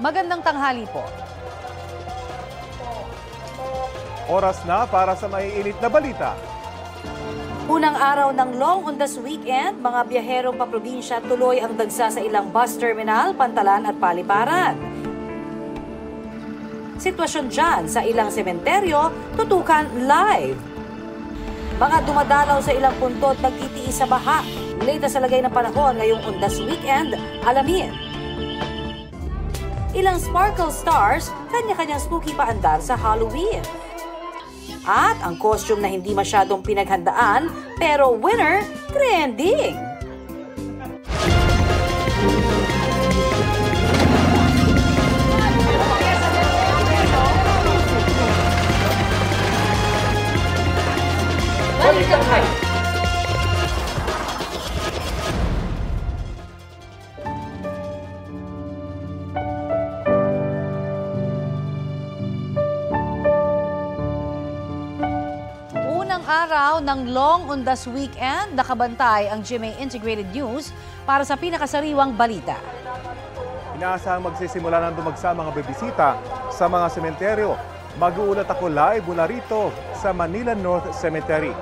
Magandang tanghali po. Oras na para sa maiinit na balita. Unang araw ng Long Undas Weekend, mga biyaherong paprobinsya tuloy ang dagsa sa ilang bus terminal, Pantalan at Paliparan. Sitwasyon dyan sa ilang sementeryo, tutukan live. Mga dumadalaw sa ilang puntot nagtitiis sa baha. Late sa lagay ng panahon ngayong Undas Weekend, alamin. Ilang sparkle stars, kanya-kanyang spooky paandar sa Halloween. At ang costume na hindi masyadong pinaghandaan, pero winner, trending. Balikan kayo. Araw ng Long Undas Weekend, nakabantay ang GMA Integrated News para sa pinakasariwang balita. Inaasahang magsisimula ng dumagsa mga bibisita sa mga sementeryo. Mag-uulat ako live mula rito sa Manila North Cemetery.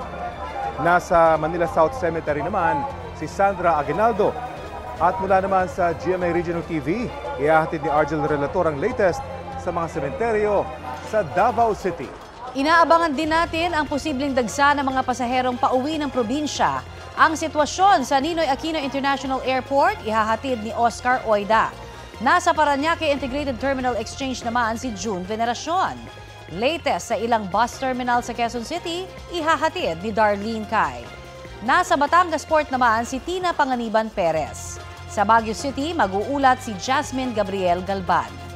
Nasa Manila South Cemetery naman si Sandra Aguinaldo. At mula naman sa GMA Regional TV, ihahatid ni Argel Relator ang latest sa mga sementeryo sa Davao City. Inaabangan din natin ang posibleng dagsa ng mga pasaherong pauwi ng probinsya. Ang sitwasyon sa Ninoy Aquino International Airport, ihahatid ni Oscar Oida. Nasa Parañaque Integrated Terminal Exchange naman si June Veneracion. Latest sa ilang bus terminal sa Quezon City, ihahatid ni Darlene Kai. Nasa Batangas Port naman si Tina Panganiban Perez. Sa Baguio City, mag-uulat si Jasmine Gabriel Galban.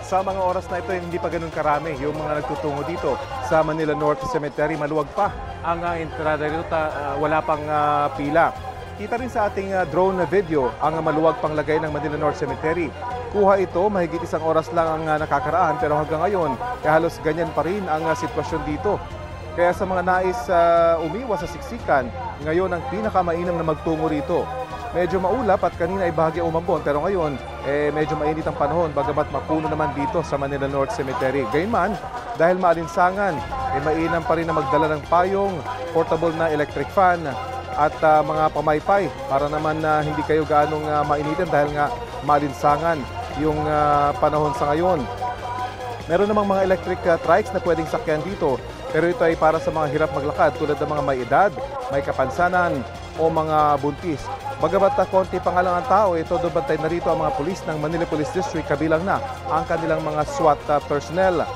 Sa mga oras na ito, hindi pa ganun karami yung mga nagtutungo dito sa Manila North Cemetery. Maluwag pa ang entrada dito, wala pang pila. Kita rin sa ating drone video ang maluwag pang lagay ng Manila North Cemetery. Kuha ito, mahigit isang oras lang ang nakakaraan, pero hanggang ngayon, halos ganyan pa rin ang sitwasyon dito. Kaya sa mga nais umiwas sa siksikan, ngayon ang pinakamainam na magtungo rito. Medyo maulap at kanina ay bahagya umambon, pero ngayon medyo mainit ang panahon bagamat mapuno naman dito sa Manila North Cemetery. Gayunman, dahil maalinsangan, mainam pa rin na magdala ng payong, portable na electric fan at mga pamaypay para naman hindi kayo gaanong mainitin dahil nga maalinsangan yung panahon sa ngayon. Meron namang mga electric trikes na pwedeng sakyan dito, pero ito ay para sa mga hirap maglakad tulad ng mga may edad, may kapansanan o mga buntis. Bagamat konti pa nga lang ang tao, ito dumantay na rito ang mga pulis ng Manila Police District, kabilang na ang kanilang mga SWAT personnel.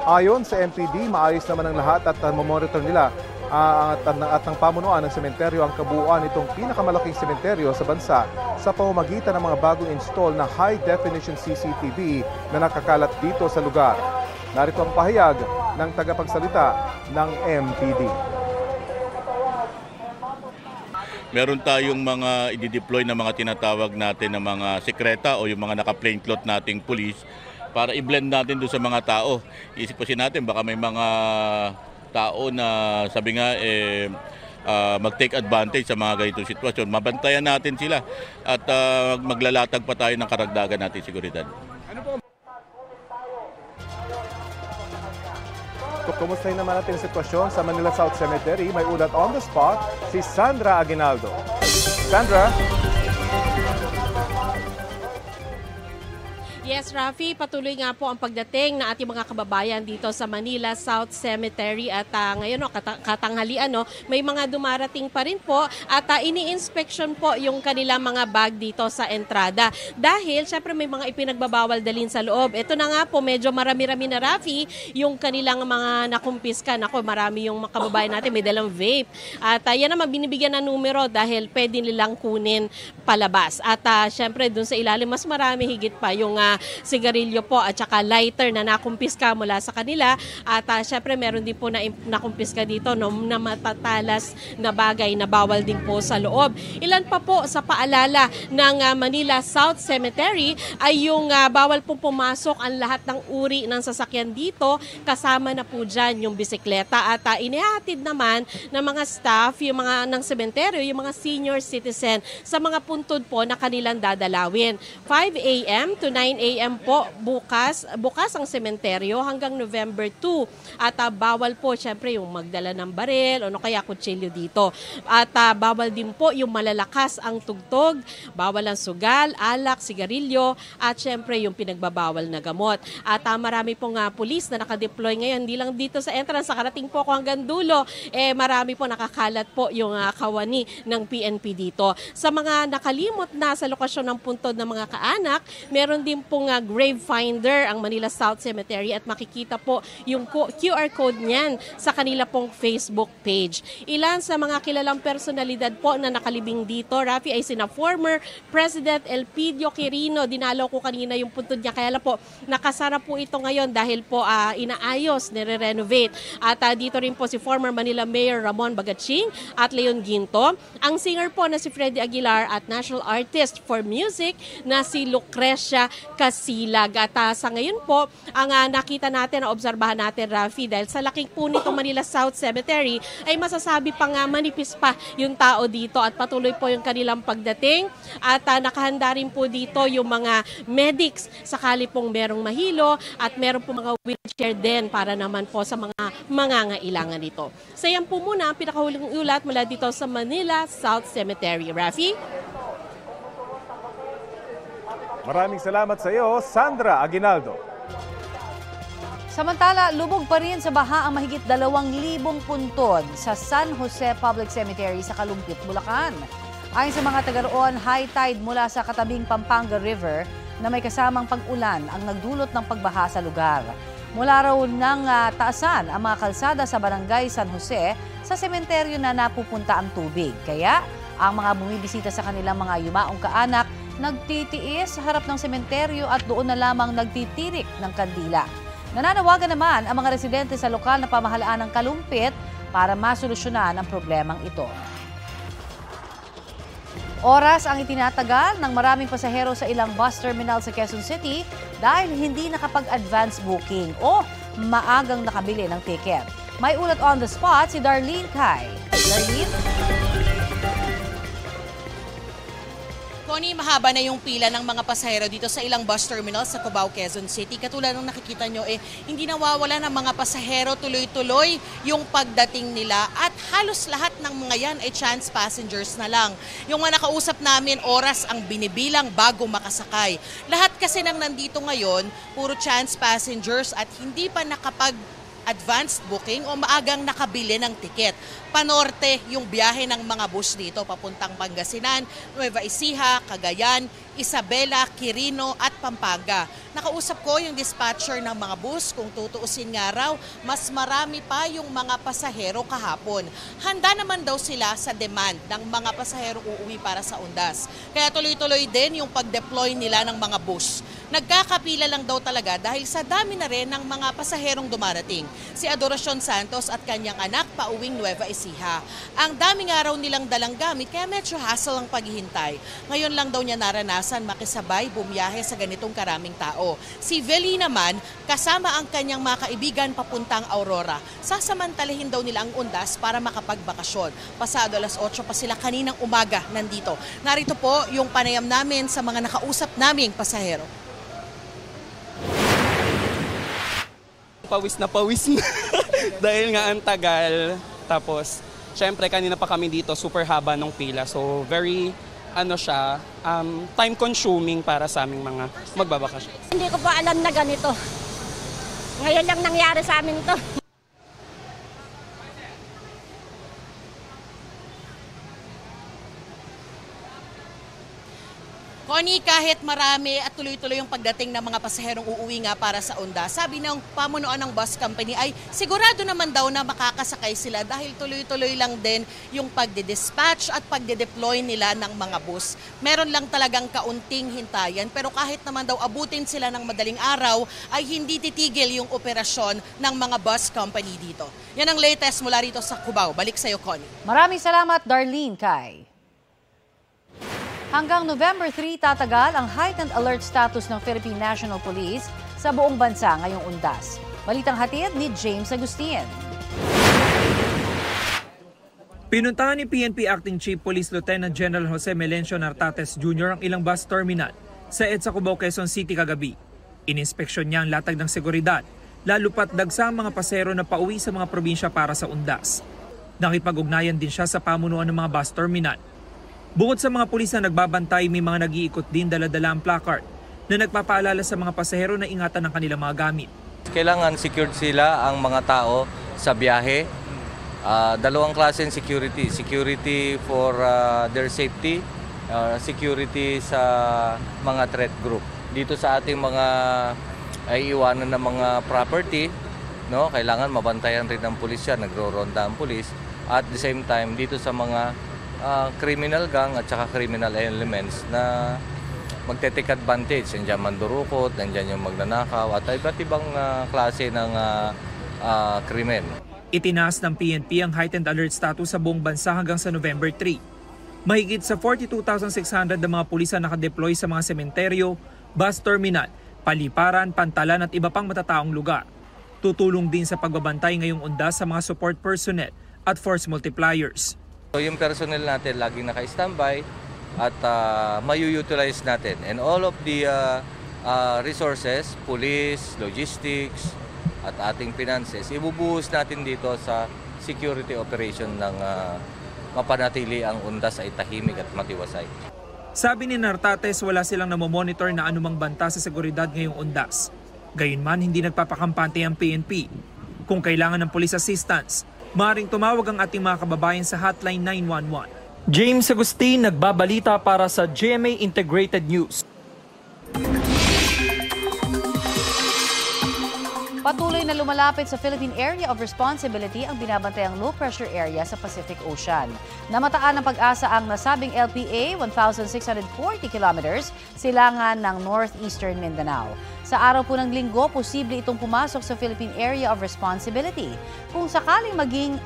Ayon sa MPD, maayos naman ang lahat at mamonitor nila at ng pamunuan ng sementeryo ang kabuuan itong pinakamalaking sementeryo sa bansa sa pamamagitan ng mga bagong install na high-definition CCTV na nakakalat dito sa lugar. Narito ang pahayag ng tagapagsalita ng MPD. Meron tayong mga i-deploy na mga tinatawag natin na mga sekreta o yung mga naka-plain cloth nating police para i-blend natin doon sa mga tao. Isip natin baka may mga tao na sabi nga mag-take advantage sa mga ganitong sitwasyon. Mabantayan natin sila at maglalatag pa tayo ng karagdagan natin seguridad. Kumustahin naman natin ang sitwasyon sa Manila South Cemetery. May ulat on the spot si Sandra Aguinaldo. Sandra? Yes, Rafi, patuloy nga po ang pagdating na ating mga kababayan dito sa Manila South Cemetery at ngayon katanghalian may mga dumarating pa rin po at ini-inspection po yung kanilang mga bag dito sa entrada. Dahil syempre may mga ipinagbabawal dalhin sa loob. Ito na nga po, medyo marami-rami na, Rafi, yung kanilang mga nakumpiska. Nako, marami yung mga kababayan natin may dalang vape. At yan naman binibigyan ng numero dahil pwede nilang kunin palabas. At syempre dun sa ilalim mas marami higit pa yung sigarilyo po at saka lighter na nakumpiska mula sa kanila. At syempre meron din po na nakumpiska dito no, na matatalas na bagay na bawal din po sa loob. Ilan pa po sa paalala ng Manila South Cemetery ay yung bawal po pumasok ang lahat ng uri ng sasakyan dito, kasama na po dyan yung bisikleta. At inihatid naman ng mga staff, yung mga ng sementeryo, yung mga senior citizen sa mga puntod po na kanilang dadalawin. 5 a.m. to 9 a.m. po bukas ang sementeryo hanggang November 2. At bawal po syempre yung magdala ng baril o no kaya kutsilyo dito. At bawal din po yung malalakas ang tugtog, bawal ang sugal, alak, sigarilyo at syempre yung pinagbabawal na gamot. At marami pong pulis na nakadeploy ngayon, hindi lang dito sa entrance, nakarating po ako hanggang dulo. Marami po nakakalat po yung kawani ng PNP dito. Sa mga nakalimot na sa lokasyon ng puntod ng mga kaanak, meron din pong grave finder ang Manila South Cemetery at makikita po yung QR code niyan sa kanila pong Facebook page. Ilan sa mga kilalang personalidad po na nakalibing dito, Rafi, ay sina former President Elpidio Quirino. Dinalaw ko kanina yung puntod niya, kaya lang po nakasara po ito ngayon dahil po inaayos, nire-renovate. At dito rin po si former Manila Mayor Ramon Bagaching at Leon Ginto. Ang singer po na si Freddy Aguilar at national artist for music na si Lucrecia Casilag. At sa ngayon po, ang nakita natin, obserbahan natin, Rafi, dahil sa laking po nito Manila South Cemetery, ay masasabi pang manipis pa yung tao dito at patuloy po yung kanilang pagdating. At nakahanda rin po dito yung mga medics sakali pong merong mahilo at meron po mga wheelchair din para naman po sa mga mangangailangan nito. So yan po muna ang pinakahuling ulat mula dito sa Manila South Cemetery. Rafi? Maraming salamat sa iyo, Sandra Aguinaldo. Samantala, lubog pa rin sa baha ang mahigit 2,000 puntod sa San Jose Public Cemetery sa Kalumpit, Bulacan. Ayon sa mga taga roon, high tide mula sa katabing Pampanga River na may kasamang pag-ulan ang nagdulot ng pagbaha sa lugar. Mula raw ng taasan ang mga kalsada sa barangay San Jose sa sementeryo na napupunta ang tubig. Kaya ang mga bumibisita sa kanilang mga yumaong kaanak nagtitiis sa harap ng sementeryo at doon na lamang nagtitirik ng kandila. Nananawagan naman ang mga residente sa lokal na pamahalaan ng Kalumpit para masolusyonan ang problemang ito. Oras ang itinatagal ng maraming pasahero sa ilang bus terminal sa Quezon City dahil hindi nakapag-advance booking o maagang nakabili ng ticket. May ulat on the spot si Darlene Kai. Darlene? Connie, mahaba na yung pila ng mga pasahero dito sa ilang bus terminal sa Cubao, Quezon City. Katulad ng nakikita nyo, hindi nawawala ng mga pasahero, tuloy-tuloy yung pagdating nila at halos lahat ng mga yan ay chance passengers na lang. Yung mga nakausap namin, oras ang binibilang bago makasakay. Lahat kasi nang nandito ngayon, puro chance passengers at hindi pa advanced booking o maagang nakabili ng tiket. Panorte yung biyahe ng mga bus dito papuntang Pangasinan, Nueva Ecija, Cagayan, Isabela, Quirino at Pampanga. Nakausap ko yung dispatcher ng mga bus, kung tutuusin nga raw, mas marami pa yung mga pasahero kahapon. Handa naman daw sila sa demand ng mga pasahero uuwi para sa Undas. Kaya tuloy-tuloy din yung pag-deploy nila ng mga bus. Nagkakapila lang daw talaga dahil sa dami na rin ng mga pasaherong dumarating. Si Adoracion Santos at kanyang anak pauwing Nueva Ecija. Ang dami nga raw nilang dalang gamit kaya medyo hassle ang paghihintay. Ngayon lang daw niya naranasan makisabay bumiyahe sa ganitong karaming tao. Si Veli naman, kasama ang kanyang mga kaibigan papuntang Aurora. Sasamantalahin daw nila ang Undas para makapagbakasyon. Pasado alas 8 pa sila kaninang umaga nandito. Narito po yung panayam namin sa mga nakausap naming pasahero. Pawis na dahil nga ang tagal. Tapos, syempre kanina pa kami dito, super haba ng pila. So, very, time consuming para sa aming mga magbabakasyon. Hindi ko pa alam na ganito. Ngayon lang nangyari sa amin to. Connie, kahit marami at tuloy-tuloy yung pagdating ng mga pasaherong uuwi nga para sa Undas, sabi ng pamunuan ng bus company ay sigurado naman daw na makakasakay sila dahil tuloy-tuloy lang din yung pagde-dispatch at pagde-deploy nila ng mga bus. Meron lang talagang kaunting hintayan, pero kahit naman daw abutin sila ng madaling araw ay hindi titigil yung operasyon ng mga bus company dito. Yan ang latest mula rito sa Cubao. Balik sa'yo, Connie. Maraming salamat, Darlene Kai. Hanggang November 3 tatagal ang heightened alert status ng Philippine National Police sa buong bansa ngayong Undas. Balitang hatid ni James Agustin. Pinuntahan ni PNP Acting Chief Police Lieutenant General Jose Melencio Nartates Jr. ang ilang bus terminal sa EDSA Cubao, Quezon City kagabi. Ininspeksyon niya ang latag ng seguridad, lalo pat dagsang mga pasero na pauwi sa mga probinsya para sa Undas. Nakipag-ugnayan din siya sa pamunuan ng mga bus terminal. Bukod sa mga pulis na nagbabantay, may mga nag-iikot din dala-dala ang placard na nagpapaalala sa mga pasahero na ingatan ang kanilang mga gamit. Kailangan secured sila ang mga tao sa biyahe. Dalawang klase ng security. Security for their safety, security sa mga threat group. Dito sa ating mga iiwanan ng mga property, no, kailangan mabantayan rin ng pulis yan, nagro-ronda ang pulis. At the same time, dito sa mga criminal gang at saka criminal elements na magte-take advantage. Nandiyan mandurukot, nandiyan yung magnanakaw at iba't ibang klase ng krimen. Itinaas ng PNP ang heightened alert status sa buong bansa hanggang sa November 3. Mahigit sa 42,600 na mga pulis ang nakadeploy sa mga sementeryo, bus terminal, paliparan, pantalan at iba pang matataong lugar. Tutulong din sa pagbabantay ngayong Undas sa mga support personnel at force multipliers. So yung personnel natin laging naka-standby at mayu-utilize natin. And all of the resources, police, logistics at ating finances, ibubuhos natin dito sa security operation ng mapanatili ang Undas ay tahimik at matiwasay. Sabi ni Nartates, wala silang namomonitor na anumang banta sa seguridad ngayong Undas. Gayunman, hindi nagpapakampante ang PNP. Kung kailangan ng police assistance, maaaring tumawag ang ating mga kababayan sa hotline 911. James Agustin, nagbabalita para sa GMA Integrated News. Patuloy na lumalapit sa Philippine Area of Responsibility ang binabantayang low-pressure area sa Pacific Ocean. Namataan ng Pag-asa ang nasabing LPA 1,640 kilometers silangan ng northeastern Mindanao. Sa araw po ng Linggo, posible itong pumasok sa Philippine Area of Responsibility. Kung sakaling maging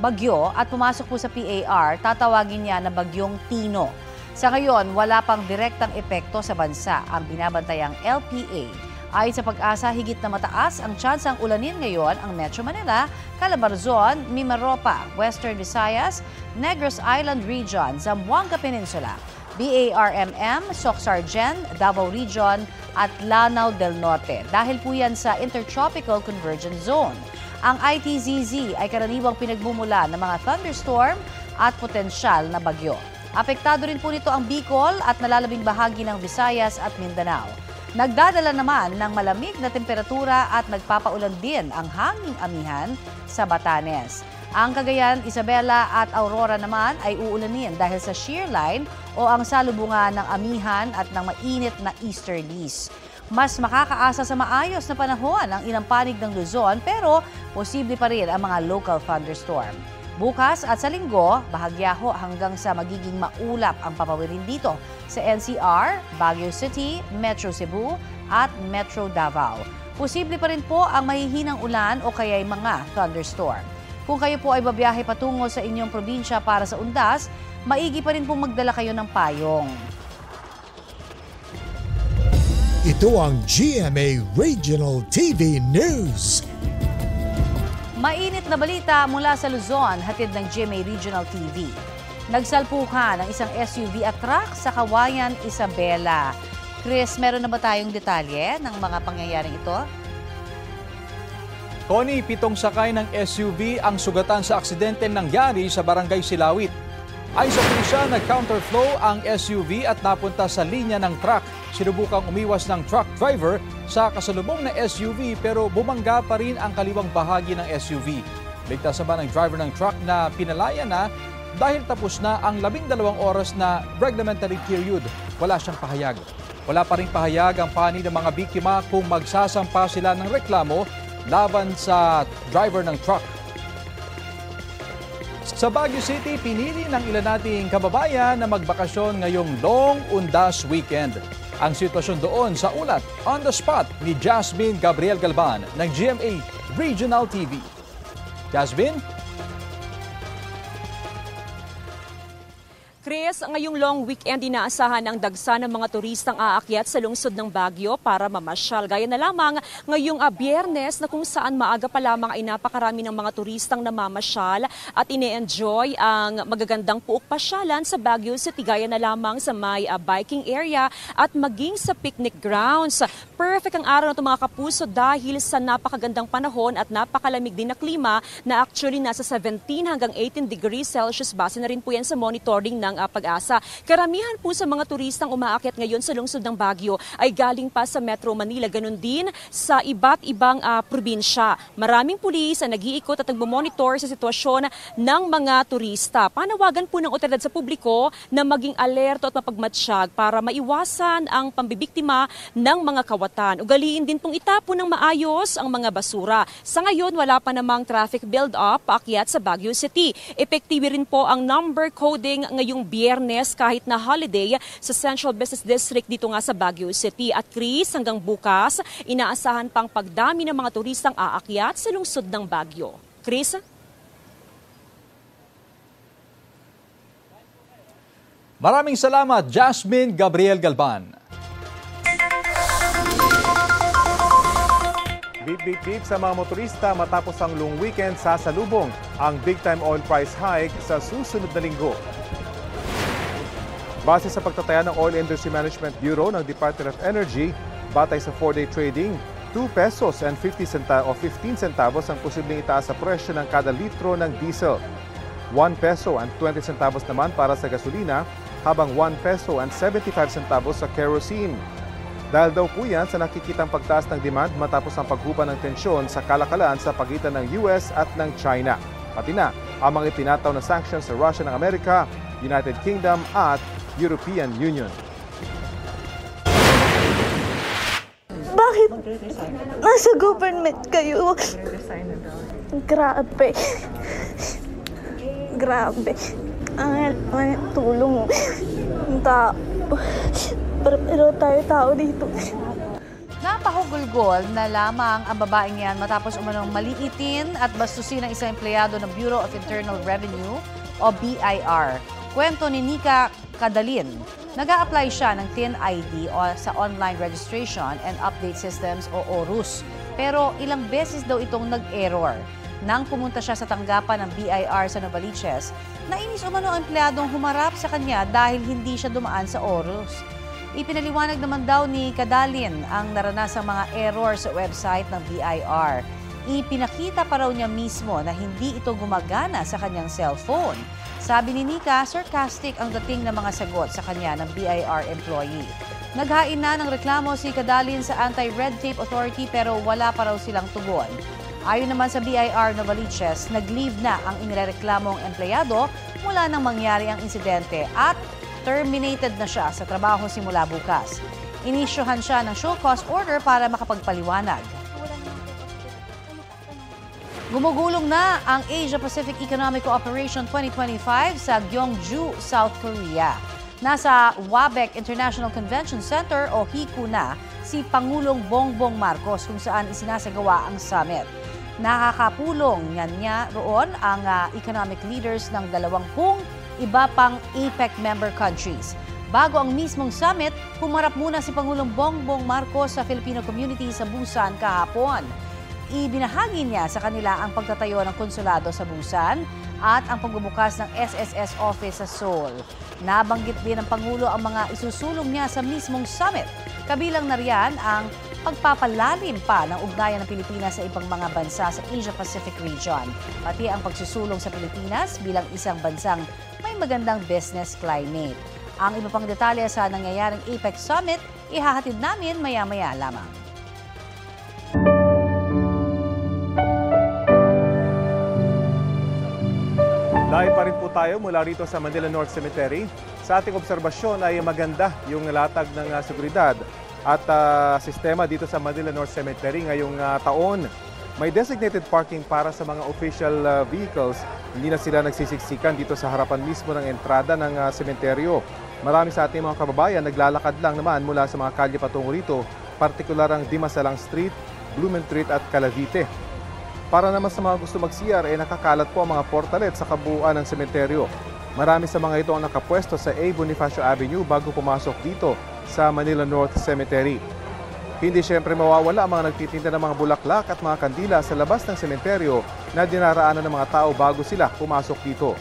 bagyo at pumasok po sa PAR, tatawagin niya na Bagyong Tino. Sa ngayon, wala pang direktang epekto sa bansa ang binabantayang LPA. Ayon sa Pag-asa, higit na mataas ang tsansang ulanin ngayon ang Metro Manila, Calabarzon, Mimaropa, Western Visayas, Negros Island Region, Zamboanga Peninsula, BARMM, Soc-Sargen, Davao Region at Lanao del Norte. Dahil po yan sa Intertropical Convergence Zone. Ang ITZZ ay karaniwang pinagmumula ng mga thunderstorm at potensyal na bagyo. Apektado rin po nito ang Bicol at nalalabing bahagi ng Visayas at Mindanao. Nagdadala naman ng malamig na temperatura at nagpapaulan din ang hanging amihan sa Batanes. Ang Cagayan, Isabela at Aurora naman ay uulanin dahil sa shear line o ang salubungan ng amihan at ng mainit na easterlies. Mas makakaasa sa maayos na panahon ang ilang panig ng Luzon pero posible pa rin ang mga local thunderstorm. Bukas at sa Linggo, bahagyaho hanggang sa magiging maulap ang papawirin dito sa NCR, Baguio City, Metro Cebu at Metro Davao. Posible pa rin po ang mahihinang ulan o kaya'y mga thunderstorm. Kung kayo po ay babiyahe patungo sa inyong probinsya para sa Undas, maigi pa rin pong magdala kayo ng payong. Ito ang GMA Regional TV News. Mainit na balita mula sa Luzon, hatid ng GMA Regional TV. Nagsalpukan ang isang SUV at truck sa Kawayan, Isabela. Chris, meron na ba tayong detalye ng mga pangyayaring ito? Connie, 7 sakay ng SUV ang sugatan sa aksidente nangyari sa Barangay Silawit. Ayon sa pulisya, nag-counterflow ang SUV at napunta sa linya ng truck. Sinubukang umiwas ng truck driver sa kasalubong na SUV pero bumangga pa rin ang kaliwang bahagi ng SUV. Ligtas naman ang driver ng truck na pinalaya na dahil tapos na ang 12 oras na reglementary period. Wala siyang pahayag. Wala pa ring pahayag ang panig ng mga biktima kung magsasampa sila ng reklamo laban sa driver ng truck. Sa Baguio City, pinili ng ilan nating kababayan na magbakasyon ngayong Long Undas Weekend. Ang sitwasyon doon sa ulat on the spot ni Jasmine Gabriel Galban ng GMA Regional TV. Jasmine? Chris, ngayong long weekend inaasahan ang dagsa ng mga turistang aakyat sa lungsod ng Baguio para mamasyal. Gaya na lamang ngayong Biyernes na kung saan maaga pa lamang ay napakarami ng mga turistang namamasyal at ine-enjoy ang magagandang puok pasyalan sa Baguio City. Gaya na lamang sa may biking area at maging sa picnic grounds. Perfect ang araw na ito mga kapuso dahil sa napakagandang panahon at napakalamig din na klima na actually nasa 17 hanggang 18 degrees Celsius. Base na rin po yan sa monitoring ng Pag-asa. Karamihan po sa mga turistang umaakyat ngayon sa lungsod ng Baguio ay galing pa sa Metro Manila. Ganon din sa iba't ibang probinsya. Maraming pulis ang nag-iikot at nagmomonitor sa sitwasyon ng mga turista. Panawagan po ng otoridad sa publiko na maging alerto at mapagmatsyag para maiwasan ang pambibiktima ng mga kawatan. Ugaliin din pong itapon ng maayos ang mga basura. Sa ngayon, wala pa namang traffic build-up paakyat sa Baguio City. Epektibo rin po ang number coding ngayong Biyernes kahit na holiday sa Central Business District dito nga sa Baguio City. At Chris, hanggang bukas, inaasahan pang pagdami ng mga turistang aakyat sa lungsod ng Baguio. Chris? Maraming salamat, Jasmine Gabriel Galban. Beep, beep, beep sa mga motorista matapos ang long weekend, sasalubong ang big-time oil price hike sa susunod na linggo. Base sa pagtataya ng Oil Industry Management Bureau ng Department of Energy, batay sa 4-day trading, 2 pesos and 15 centavos ang posibleng itaas sa presyo ng kada litro ng diesel. 1 peso and 20 centavos naman para sa gasolina, habang 1 peso and 75 centavos sa kerosene. Dahil daw po yan sa nakikitang pagtaas ng demand matapos ang paghupa ng tensyon sa kalakalan sa pagitan ng US at ng China. Pati na ang mga itinataw na sanctions sa Russia ng Amerika, United Kingdom at European Union. Bakit nasa government kayo? Grabe. Grabe. Ang tulong. Pero tayo tao dito. Napahugulgol na lamang ang babaeng yan matapos umanong maliitin at bastusin ng isang empleyado ng Bureau of Internal Revenue o BIR. Kwento ni Nika Kadalin, nag-a-apply siya ng TIN ID o sa Online Registration and Update Systems o ORUS. Pero ilang beses daw itong nag-error. Nang pumunta siya sa tanggapan ng BIR sa Novaliches, nainis umano ang empleyadong humarap sa kanya dahil hindi siya dumaan sa ORUS. Ipinaliwanag naman daw ni Kadalin ang naranasang mga error sa website ng BIR. Ipinakita pa raw niya mismo na hindi ito gumagana sa kanyang cellphone. Sabi ni Nika, sarcastic ang dating ng mga sagot sa kanya ng BIR employee. Naghain na ng reklamo si Kadalin sa Anti-Red Tape Authority pero wala pa raw silang tugon. Ayon naman sa BIR Novaliches, nag-leave na ang inireklamong empleyado mula nang mangyari ang insidente at terminated na siya sa trabaho simula bukas. Inisyuhan siya ng show cause order para makapagpaliwanag. Gumugulong na ang Asia-Pacific Economic Cooperation 2025 sa Gyeongju, South Korea. Nasa Wabec International Convention Center o HICU na si Pangulong Bongbong Marcos kung saan isinasagawa ang summit. Nakakapulong niya roon ang economic leaders ng 20 iba pang APEC member countries. Bago ang mismong summit, humarap muna si Pangulong Bongbong Marcos sa Filipino community sa Busan kahapon. Ibinahagi niya sa kanila ang pagtatayo ng konsulado sa Busan at ang pagbubukas ng SSS office sa Seoul. Nabanggit din ng Pangulo ang mga isusulong niya sa mismong summit. Kabilang na riyan ang pagpapalalim pa ng ugnayan ng Pilipinas sa ibang mga bansa sa Asia-Pacific region. Pati ang pagsusulong sa Pilipinas bilang isang bansang may magandang business climate. Ang iba pang detalye sa nangyayaring APEC Summit, ihahatid namin maya-maya lamang. Live pa rin po tayo mula rito sa Manila North Cemetery. Sa ating obserbasyon ay maganda yung latag ng seguridad at sistema dito sa Manila North Cemetery ngayong taon. May designated parking para sa mga official vehicles. Hindi na sila nagsisiksikan dito sa harapan mismo ng entrada ng sementeryo. Marami sa ating mga kababayan naglalakad lang naman mula sa mga kalye patungo rito, partikular ang Dimasalang Street, Blumentritt at Calavite. Para naman sa mga gusto mag-CR, nakakalat po ang mga portalet sa kabuuan ng sementeryo. Marami sa mga ito ang nakapwesto sa A. Bonifacio Avenue bago pumasok dito sa Manila North Cemetery. Hindi siyempre mawawala ang mga nagtitinda ng mga bulaklak at mga kandila sa labas ng sementeryo na dinaraanan ng mga tao bago sila pumasok dito.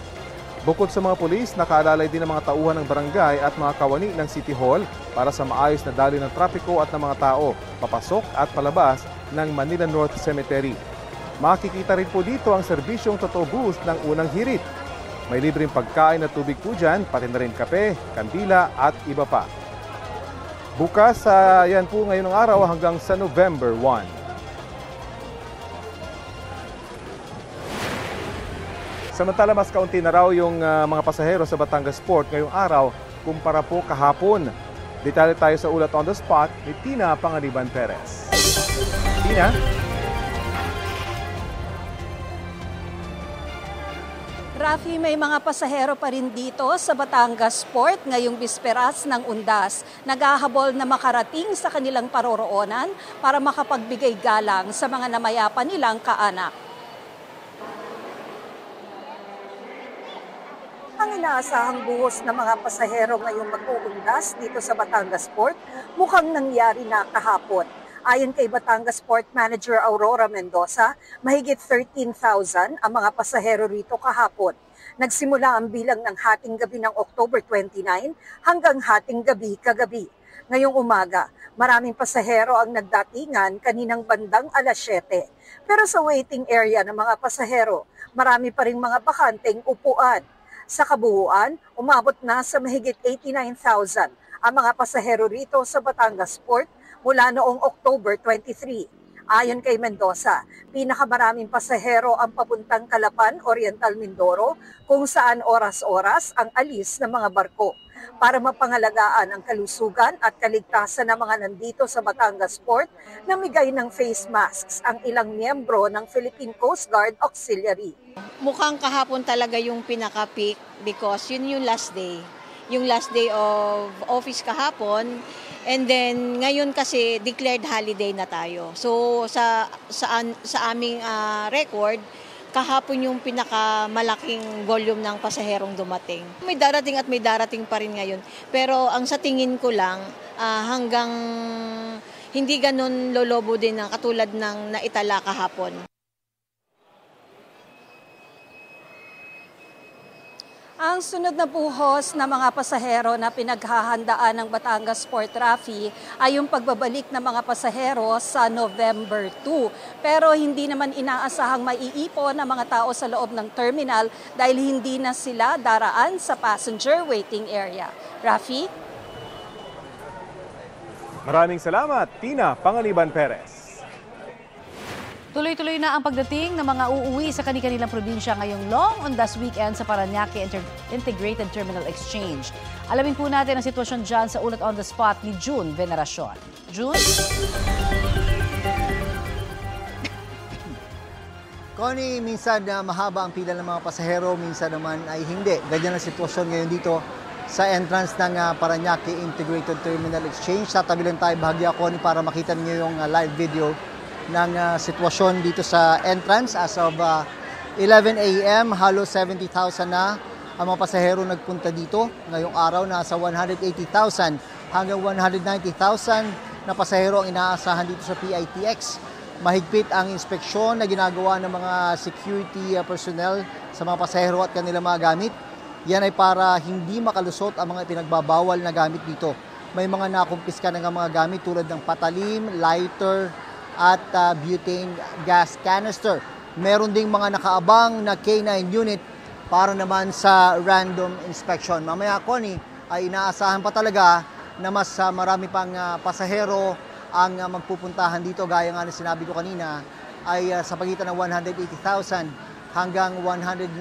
Bukod sa mga pulis, nakaalalay din ang mga tauhan ng barangay at mga kawani ng City Hall para sa maayos na daloy ng trapiko at ng mga tao papasok at palabas ng Manila North Cemetery. Makikita rin po dito ang serbisyong Totoo Boost ng unang hirit. May libreng pagkain at tubig po dyan, pati na rin kape, kandila at iba pa. Bukas yan po ngayong araw hanggang sa November 1. Samantala, mas kaunti na raw yung mga pasahero sa Batangas Port ngayong araw kumpara po kahapon. Detalye tayo sa ulat on the spot ni Tina Panganiban Perez. Tina? Rafi, may mga pasahero pa rin dito sa Batangas Port ngayong bisperas ng Undas. Naghahabol na makarating sa kanilang paroroonan para makapagbigay galang sa mga namayapa nilang kaanak. Ang inaasahang buhos ng mga pasahero ngayong mag-uundas dito sa Batangas Port mukhang nangyari na kahapon. Ayon kay Batangas Port Manager Aurora Mendoza, mahigit 13,000 ang mga pasahero rito kahapon. Nagsimula ang bilang ng hating gabi ng October 29 hanggang hating gabi kagabi. Ngayong umaga, maraming pasahero ang nagdatingan kaninang bandang alas 7. Pero sa waiting area ng mga pasahero, marami pa ring mga bakanteng upuan. Sa kabuuan, umabot na sa mahigit 89,000 ang mga pasahero rito sa Batangas Port mula noong October 23. Ayon kay Mendoza, pinakamaraming pasahero ang papuntang Calapan, Oriental Mindoro, kung saan oras-oras ang alis ng mga barko. Para mapangalagaan ang kalusugan at kaligtasan ng mga nandito sa Batangas Port, namigay ng face masks ang ilang miyembro ng Philippine Coast Guard Auxiliary. Mukhang kahapon talaga yung pinaka-peak because yun yung last day. Yung last day of office kahapon. And then ngayon kasi declared holiday na tayo. So sa aming record, kahapon yung pinakamalaking volume ng pasaherong dumating. May darating at may darating pa rin ngayon. Pero ang sa tingin ko lang hanggang hindi ganun lolobo din na katulad ng naitala kahapon. Ang sunod na buhos ng mga pasahero na pinaghahandaan ng Batangas Port Rafi ay yung pagbabalik ng mga pasahero sa November 2. Pero hindi naman inaasahang maiipon ang mga tao sa loob ng terminal dahil hindi na sila daraan sa passenger waiting area. Rafi? Maraming salamat, Tina Panganiban Perez. Tuloy-tuloy na ang pagdating ng mga uuwi sa kanilang probinsya ngayong Long Undas Weekend sa Parañaque Integrated Terminal Exchange. Alamin po natin ang sitwasyon dyan sa ulat on the spot ni June Veneracion. June? Connie, minsan mahaba ang pila ng mga pasahero, minsan naman ay hindi. Ganyan ang sitwasyon ngayon dito sa entrance ng Parañaque Integrated Terminal Exchange. Tatabi lang tayo bahagya, Connie, para makita niyo yung live video ng sitwasyon dito sa entrance. As of 11 a.m., halos 70,000 na ang mga pasahero nagpunta dito. Ngayong araw, nasa 180,000 hanggang 190,000 na pasahero ang inaasahan dito sa PITX. Mahigpit ang inspeksyon na ginagawa ng mga security personnel sa mga pasahero at kanilang mga gamit. Yan ay para hindi makalusot ang mga ipinagbabawal na gamit dito. May mga nakumpiska ng mga gamit tulad ng patalim, lighter, at butane gas canister. Meron ding mga nakaabang na K9 unit para naman sa random inspection. Mamaya, Connie, ay inaasahan pa talaga na mas marami pang pasahero ang magpupuntahan dito. Gaya nga na sinabi ko kanina, ay sa pagitan ng 180,000 hanggang 190,000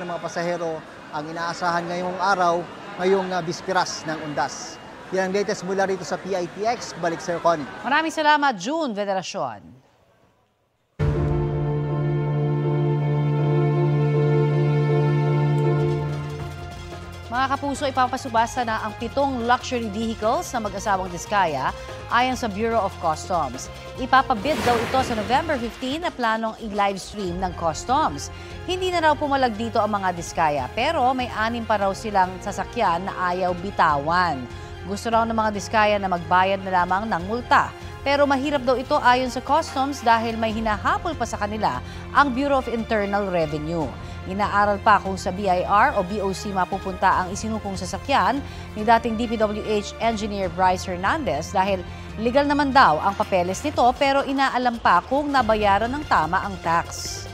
na mga pasahero ang inaasahan ngayong araw, ngayong bispiras ng undas. Yan ang latest mula rito sa PITX. Balik sa Connie. Maraming salamat, June Veneracion. Mga kapuso, ipapasubasta na ang 7 luxury vehicles na mag-asawang Diskaya ayon sa Bureau of Customs. Ipapabid daw ito sa November 15 na planong i-livestream ng Customs. Hindi na raw pumalag dito ang mga Diskaya, pero may 6 pa raw silang sasakyan na ayaw bitawan. Gusto raw ng mga Diskaya na magbayad na lamang ng multa. Pero mahirap daw ito ayon sa Customs dahil may hinahabol pa sa kanila ang Bureau of Internal Revenue. Inaaral pa kung sa BIR o BOC mapupunta ang isinukong sasakyan ni dating DPWH Engineer Bryce Hernandez dahil legal naman daw ang papeles nito pero inaalam pa kung nabayaran ng tama ang tax.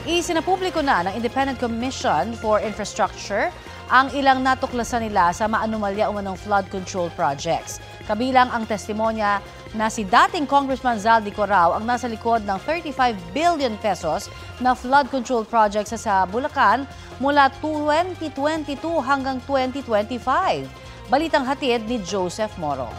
Isinapubliko na ng Independent Commission for Infrastructure ang ilang natuklasan nila sa maanumalya umanong flood control projects. Kabilang ang testimonya na si dating Congressman Zaldi Corao ang nasa likod ng 35 billion pesos na flood control projects sa Bulacan mula 2022 hanggang 2025. Balitang hatid ni Joseph Moro.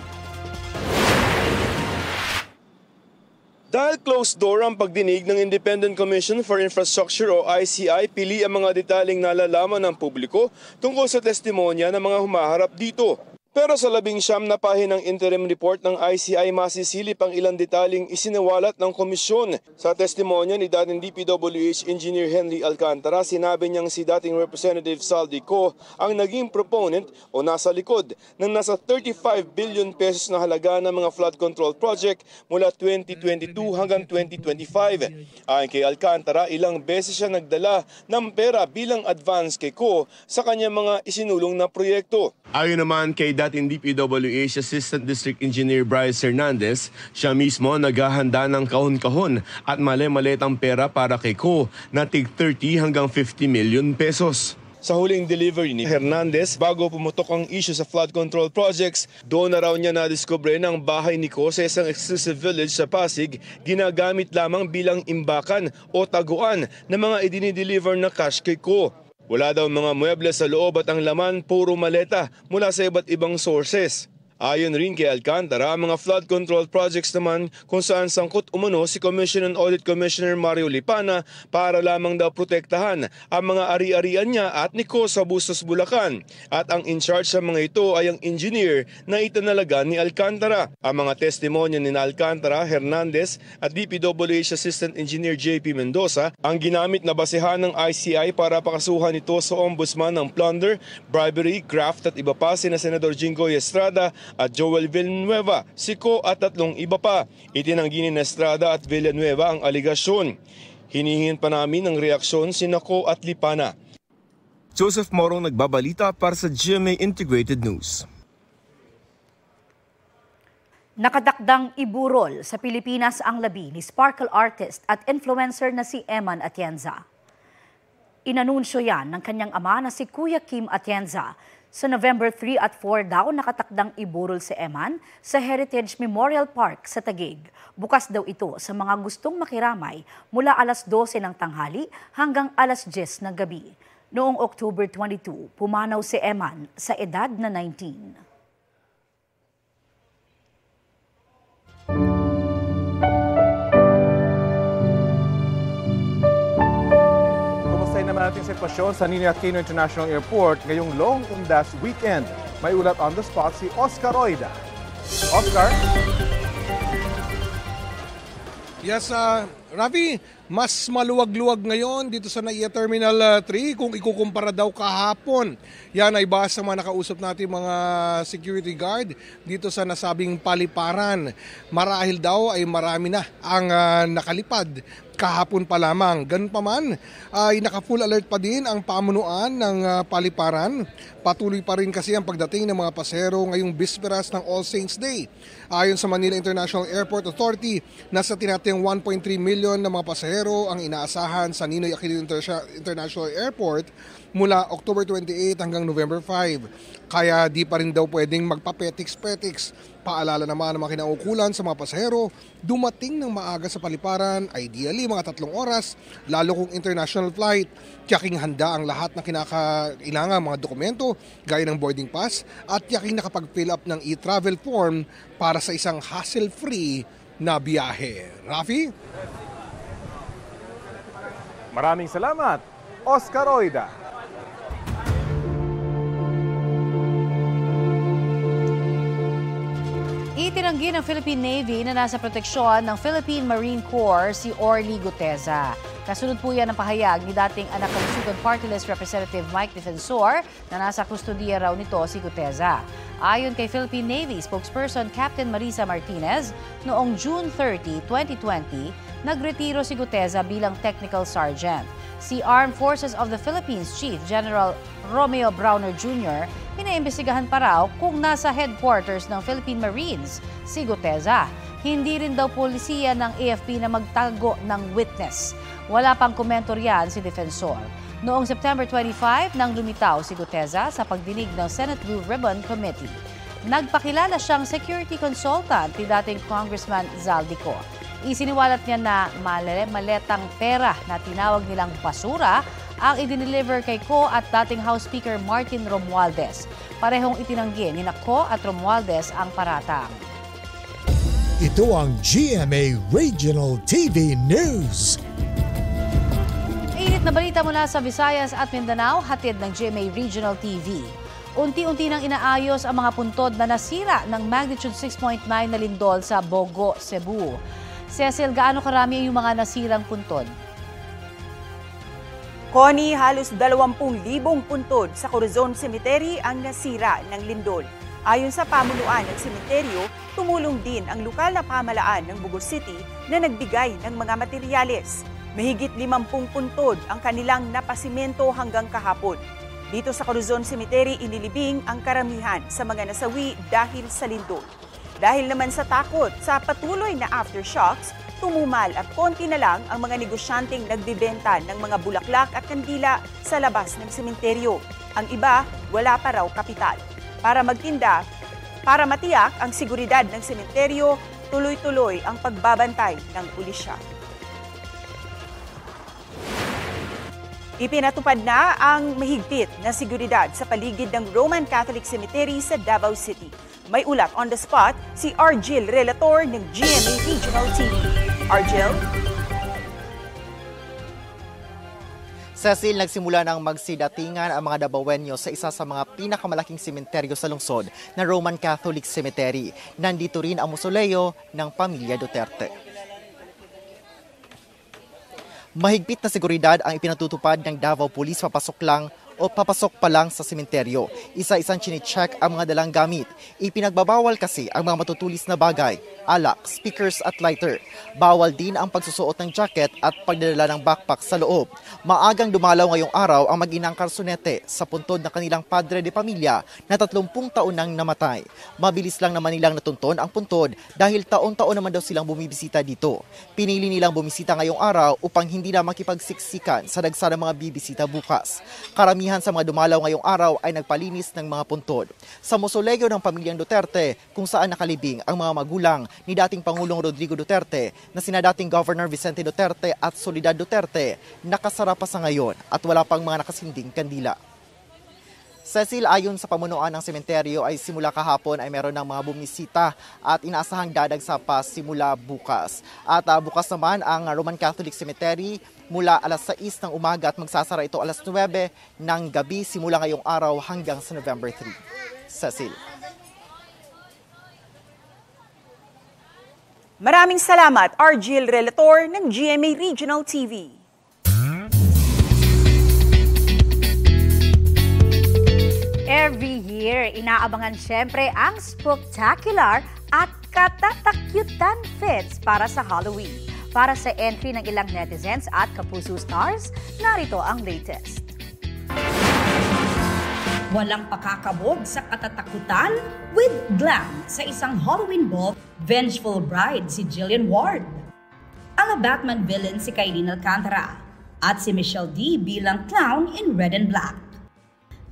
Dahil closed door ang pagdinig ng Independent Commission for Infrastructure o ICI, pili ang mga detaling nalalaman ng publiko tungkol sa testimonya ng mga humaharap dito. Pero sa 19 na pahinang interim report ng ICI, masisilip ang ilang detaling isinawalat ng komisyon. Sa testimonya ni dating DPWH Engineer Henry Alcantara, sinabi niyang si dating Representative Zaldi Co ang naging proponent o nasa likod ng nasa 35 billion pesos na halaga ng mga flood control project mula 2022 hanggang 2025. Ayon kay Alcantara, ilang beses siya nagdala ng pera bilang advance kay Co sa kanyang mga isinulong na proyekto. Ayon naman kay dating DPWH Assistant District Engineer Bryce Hernandez, siya mismo naghahanda ng kahon-kahon at mali-malitang pera para kay Co na tig 30 hanggang 50 million pesos. Sa huling delivery ni Hernandez, bago pumutok ang issue sa flood control projects, doon na raw niya nadiskubre ng bahay ni Co sa isang exclusive village sa Pasig, ginagamit lamang bilang imbakan o taguan ng mga idinideliver na cash kay Co. Wala daw mga mueble sa loob at ang laman puro maleta mula sa iba't ibang sources. Ayon rin kay Alcantara, ang mga flood control projects naman kung saan sangkot umano si Commission on Audit Commissioner Mario Lipana para lamang daw protektahan ang mga ari-arian niya at ni Co sa Bustos, Bulacan. At ang in charge sa mga ito ay ang engineer na itinalaga ni Alcantara. Ang mga testimonya ni Alcantara, Hernandez at DPWH Assistant Engineer JP Mendoza ang ginamit na basehan ng ICI para pakasuhan ito sa ombudsman ng plunder, bribery, graft at iba pa sina Senador Jinggoy Estrada at Joel Villanueva, si Co at 3 iba pa. Itinanggi ni Estrada at Villanueva ang aligasyon. Hinihingin pa namin ng reaksyon sina Co at Lipana. Joseph Morong nagbabalita para sa GMA Integrated News. Nakadakdang iburol sa Pilipinas ang labi ni sparkle artist at influencer na si Eman Atienza. Inanunsyo yan ng kanyang ama na si Kuya Kim Atienza. Sa November 3 at 4 daw nakatakdang iburol si Eman sa Heritage Memorial Park sa Taguig. Bukas daw ito sa mga gustong makiramay mula alas 12 ng tanghali hanggang alas 10 ng gabi. Noong October 22, pumanaw si Eman sa edad na 19. Natin sitwasyon sa Ninoy Aquino International Airport ngayong long undas weekend. May ulat on the spot si Oscar Oida. Oscar? Yes, Ravi, mas maluwag-luwag ngayon dito sa NAIA Terminal 3 kung ikukumpara daw kahapon. Yan ay base sa mga nakausap natin mga security guard dito sa nasabing paliparan. Marahil daw ay marami na ang nakalipad kahapon pa lamang. Ganun pa man, ay naka-full alert pa din ang pamunuan ng paliparan. Patuloy pa rin kasi ang pagdating ng mga pasahero ngayong bisperas ng All Saints Day. Ayon sa Manila International Airport Authority, nasa tinatayang 1.3 million na mga pasahero ang inaasahan sa Ninoy Aquino International Airport mula October 28 hanggang November 5. Kaya di pa rin daw pwedeng magpapetiks-petiks Paalala naman ng mga kinaukulan sa mga pasahero, dumating ng maaga sa paliparan, ideally mga 3 oras, lalo kung international flight. Tiyaking handa ang lahat ng kinakailangan mga dokumento gaya ng boarding pass at tiyaking nakapag-fill up ng e-travel form para sa isang hassle-free na biyahe. Rafi? Maraming salamat, Oscar Oida. Itinanggi ng Philippine Navy na nasa proteksyon ng Philippine Marine Corps si Orly Guteza. Kasunod po yan ang pahayag ni dating anak kalusugan Party List Representative Mike Defensor na nasa kustodiya raw nito si Guteza. Ayon kay Philippine Navy spokesperson Captain Marisa Martinez, noong June 30, 2020, nagretiro si Guteza bilang Technical Sergeant. Si Armed Forces of the Philippines Chief General Romeo Browner Jr. pinaimbestigahan pa raw kung nasa headquarters ng Philippine Marines si Guteza. Hindi rin daw polisiya ng AFP na magtago ng witness. Wala pang komento riyan si Defensor. Noong September 25 nang lumitaw si Guteza sa pagdinig ng Senate Blue Ribbon Committee. Nagpakilala siyang security consultant ni dating Congressman Zaldico. Isiniwalat niya na maletang pera na tinawag nilang basura ang idineliver kay Ko at dating House Speaker Martin Romualdez. Parehong itinanggi ni Ko at Romualdez ang paratang. Ito ang GMA Regional TV News. Init na balita mula sa Visayas at Mindanao, hatid ng GMA Regional TV. Unti-unti nang inaayos ang mga puntod na nasira ng magnitude 6.9 na lindol sa Bogo, Cebu. Cecil, gaano karami yung mga nasirang puntod? Connie, halos 20,000 puntod sa Corazon Cemetery ang nasira ng lindol. Ayon sa pamunuan ng sementeryo, tumulong din ang lokal na pamalaan ng Bogo City na nagbigay ng mga materyales. Mahigit 50 puntod ang kanilang napasimento hanggang kahapon. Dito sa Corazon Cemetery, inilibing ang karamihan sa mga nasawi dahil sa lindol. Dahil naman sa takot sa patuloy na aftershocks, tumumal at konti na lang ang mga negosyanteng nagbibenta ng mga bulaklak at kandila sa labas ng sementeryo. Ang iba, wala pa raw kapital. Para magtinda, para matiyak ang seguridad ng sementeryo, tuloy-tuloy ang pagbabantay ng pulisya. Ipinatupad na ang mahigpit na seguridad sa paligid ng Roman Catholic Cemetery sa Davao City. May ulat on the spot si Argel Relator ng GMA Regional TV. Argel? Cecil, nagsimula ng magsidatingan ang mga Davaoenyo sa isa sa mga pinakamalaking sementeryo sa lungsod na Roman Catholic Cemetery. Nandito rin ang mausoleo ng pamilya Duterte. Mahigpit na seguridad ang ipinatutupad ng Davao Police papasok pa lang sa sementeryo. Isa-isang chine-check ang mga dalang gamit. Ipinagbabawal kasi ang mga matutulis na bagay, alak, speakers at lighter. Bawal din ang pagsusuot ng jacket at pagdadala ng backpack sa loob. Maagang dumalaw ngayong araw ang mag-inang Carsonete sa puntod ng kanilang padre de pamilya na 30 taon nang namatay. Mabilis lang naman nilang natunton ang puntod dahil taon-taon naman daw silang bumibisita dito. Pinili nilang bumisita ngayong araw upang hindi na makipagsiksikan sa dagsa ng mga bibisita bukas. Karamihan sa mga dumalaw ngayong araw ay nagpalinis ng mga puntod. Sa mausoleo ng pamilyang Duterte, kung saan nakalibing ang mga magulang ni dating Pangulong Rodrigo Duterte na sina dating Governor Vicente Duterte at Soledad Duterte, nakasara pa sa ngayon at wala pang mga nakasinding kandila. Cecil, ayon sa pamunuan ng sementeryo ay simula kahapon ay meron ng mga bumisita at inaasahang dadagsa pa simula bukas. At bukas naman ang Roman Catholic Cemetery mula alas 6 ng umaga at magsasara ito alas 9 ng gabi simula ngayong araw hanggang sa November 3. Cecil. Maraming salamat, Argel Relator ng GMA Regional TV. Every year, inaabangan siyempre ang spectacular at katatakyutan fits para sa Halloween. Para sa entry ng ilang netizens at Kapuso stars, narito ang latest. Walang pakakabog sa katatakutan with glam sa isang Halloween ball, vengeful bride si Jillian Ward. Ang Batman villain si Kylene Alcantara at si Michelle D bilang clown in red and black.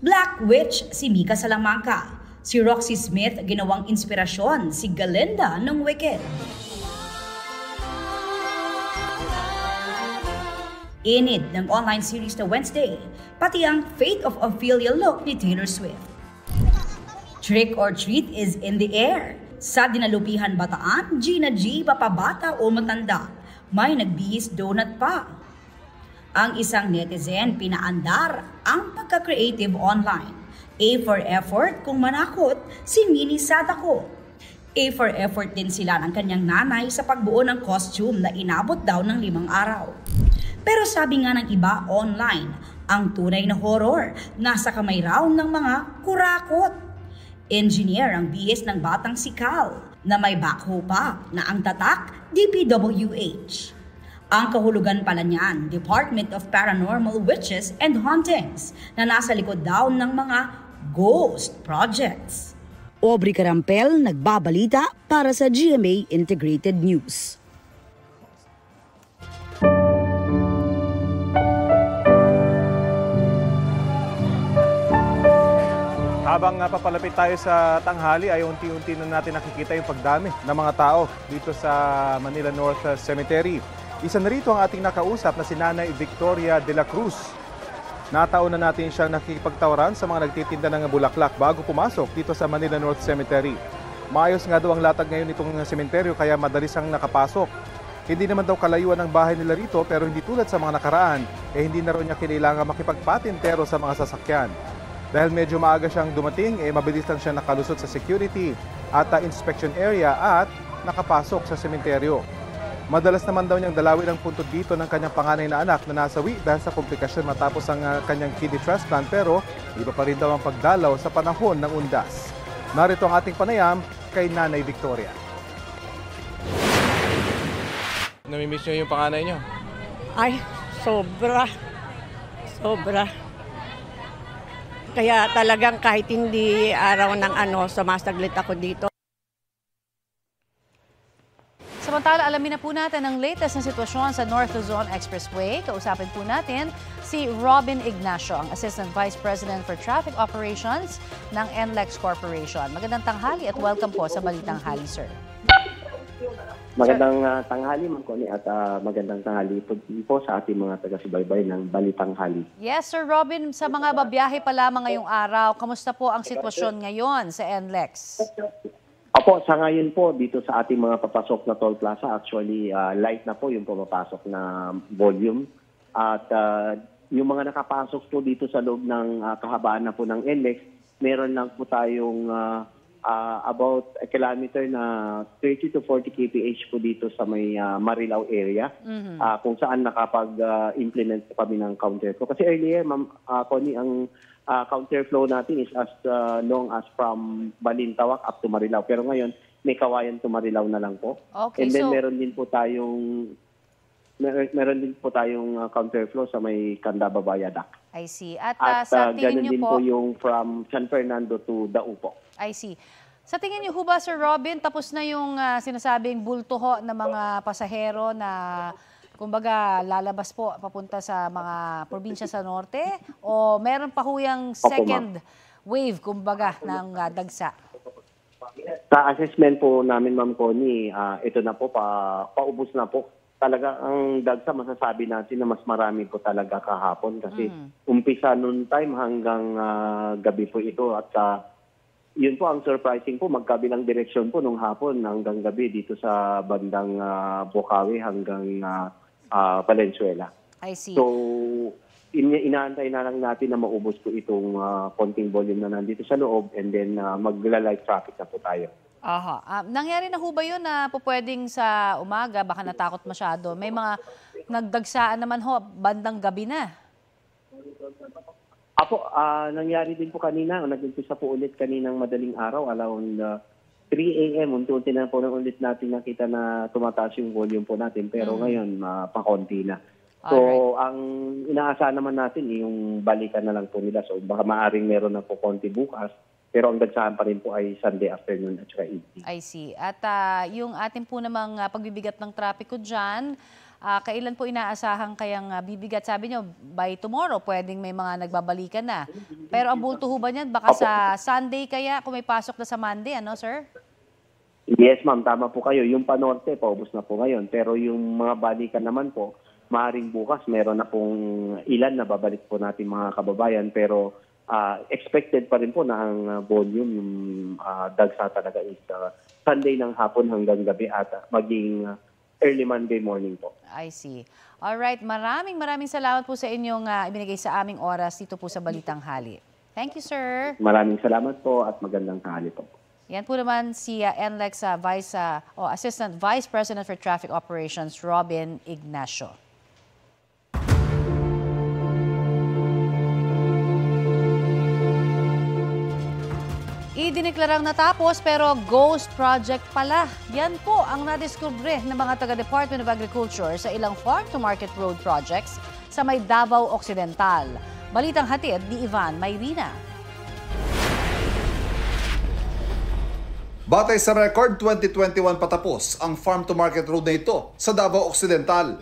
Black Witch si Mika Salamanca, Si Roxy Smith ginawang inspirasyon si Galinda ng Wicked. Inid ng online series na Wednesday, pati ang Fate of Ophelia look ni Taylor Swift. Trick or treat is in the air. Sa dinalupihan Bataan, Gina G, papabata o matanda, may nagbihis donut pa. Ang isang netizen pinaandar ang pagka-creative online. A for effort kung manakot si Mini Sadako. A for effort din sila ng kanyang nanay sa pagbuo ng costume na inabot daw ng 5 araw. Pero sabi nga ng iba online, ang tunay na horror nasa kamay raw ng mga kurakot. Engineer ang bihis ng batang si Cal na may backhoe pa na ang tatak DPWH. Ang kahulugan pala niyan, Department of Paranormal Witches and Hauntings na nasa likod daw ng mga ghost projects. Aubrey Carampel nagbabalita para sa GMA Integrated News. Habang papalapit tayo sa tanghali ay unti-unti na natin nakikita yung pagdami ng mga tao dito sa Manila North Cemetery. Isa na rito ang ating nakausap na si Nanay Victoria de la Cruz. Nataon na natin siyang nakikipagtawaran sa mga nagtitinda ng bulaklak bago pumasok dito sa Manila North Cemetery. Maayos nga daw ang latag ngayon itong sementeryo kaya madalis ang nakapasok. Hindi naman daw kalayuan ang bahay nila rito pero hindi tulad sa mga nakaraan, hindi na rin niya kailangan makipagpatintero sa mga sasakyan. Dahil medyo maaga siyang dumating, mabilis lang siya nakalusot sa security at inspection area at nakapasok sa sementeryo. Madalas naman daw niyang dalawin ang puntod dito ng kanyang panganay na anak na nasawi dahil sa komplikasyon matapos ang kanyang kidney transplant pero iba pa rin daw ang pagdalaw sa panahon ng undas. Narito ang ating panayam kay Nanay Victoria. Namimiss niyo yung panganay niyo? Ay, sobra. Sobra. Kaya talagang kahit hindi araw ng sumasaglit ako dito. Samantala, alamin na po natin ang latest na sitwasyon sa North Luzon Expressway. Kausapin po natin si Robin Ignacio, ang Assistant Vice President for Traffic Operations ng NLEX Corporation. Magandang tanghali at welcome po sa Balitang Hali, sir. Magandang tanghali, Ma'am Connie, at magandang tanghali po sa ating mga taga-subaybay ng Balitang Hali. Yes, Sir Robin, sa mga babiyahe pa lamang ngayong araw, kamusta po ang sitwasyon ngayon sa NLEX? Opo, sa ngayon po, dito sa ating mga papasok na toll plaza, actually light na po yung pumapasok na volume. At yung mga nakapasok po dito sa loob ng kahabaan na po ng NLEX, meron lang po tayong about a kilometer na 30 to 40 kph po dito sa may Marilao area, kung saan nakapag-implement po kami ng counter flow. Kasi earlier, Ma'am Connie, ang counter flow natin is as long as from Balintawak up to Marilao. Pero ngayon, may Kawayan to Marilao na lang po. Okay, and then meron din po tayong counter flow sa may Candaba Viaduct. I see. At sa tingin ganun niyo din po yung from San Fernando to Daupo. I see. Sa tingin niyo ho ba, Sir Robin, tapos na yung sinasabing bulto ho ng mga pasahero na kumbaga lalabas po papunta sa mga probinsya sa norte? O meron pa ho yung second wave, kumbaga, ng dagsa? Sa assessment po namin, Ma'am Connie, ito na po, paubos na po. Talaga ang dagsa, masasabi natin na mas marami po talaga kahapon kasi umpisa noon time hanggang gabi po ito at yun po ang surprising po, magkabilang direksyon po nung hapon hanggang gabi dito sa bandang Bocaue hanggang Valenzuela. I see. So, inaantay na lang natin na maubos po itong konting volume na nandito sa loob and then magla-light traffic na po tayo. Aha. Nangyari na ho ba yun na pwedeng sa umaga, baka natakot masyado? May mga nagdagsaan naman ho, bandang gabi na. Apo, nangyari din po kanina, nag-umpisa po ulit kaninang madaling araw, around 3 a.m. Unti-unti na po ulit natin nakita na tumataas yung volume po natin, pero ngayon, pakonti na. So, ang inaasahan naman natin, yung balikan na lang po nila. So, baka maaring meron na po konti bukas, pero ang dagsahan pa rin po ay Sunday afternoon at saka evening. I see. At yung ating po namang pagbibigat ng trapiko dyan, Kailan po inaasahan kayang bibigat? Sabi nyo, by tomorrow, pwedeng may mga nagbabalikan na. Pero ang bulto ho ba niyan? Baka sa Sunday kaya, kung may pasok na sa Monday, ano, sir? Yes, ma'am, tama po kayo. Yung panorte, paubos na po ngayon. Pero yung mga balikan naman po, maaaring bukas, meron na pong ilan na babalik po natin mga kababayan. Pero expected pa rin po na ang volume, yung dagsa talaga is Sunday ng hapon hanggang gabi at maging early Monday morning po. I see. Alright, maraming salamat po sa inyong ibinigay sa aming oras dito po sa Balitang Hali. Thank you, sir. Maraming salamat po at magandang tanghali po. Yan po naman si NLEX Assistant Vice President for Traffic Operations, Robin Ignacio. Idineklarang natapos pero ghost project pala. Yan po ang nadiskubre ng mga taga-Department of Agriculture sa ilang farm-to-market road projects sa may Davao Occidental. Balitang hatid ni Ivan Mayrina. Batay sa record, 2021 patapos ang farm-to-market road na ito sa Davao Occidental.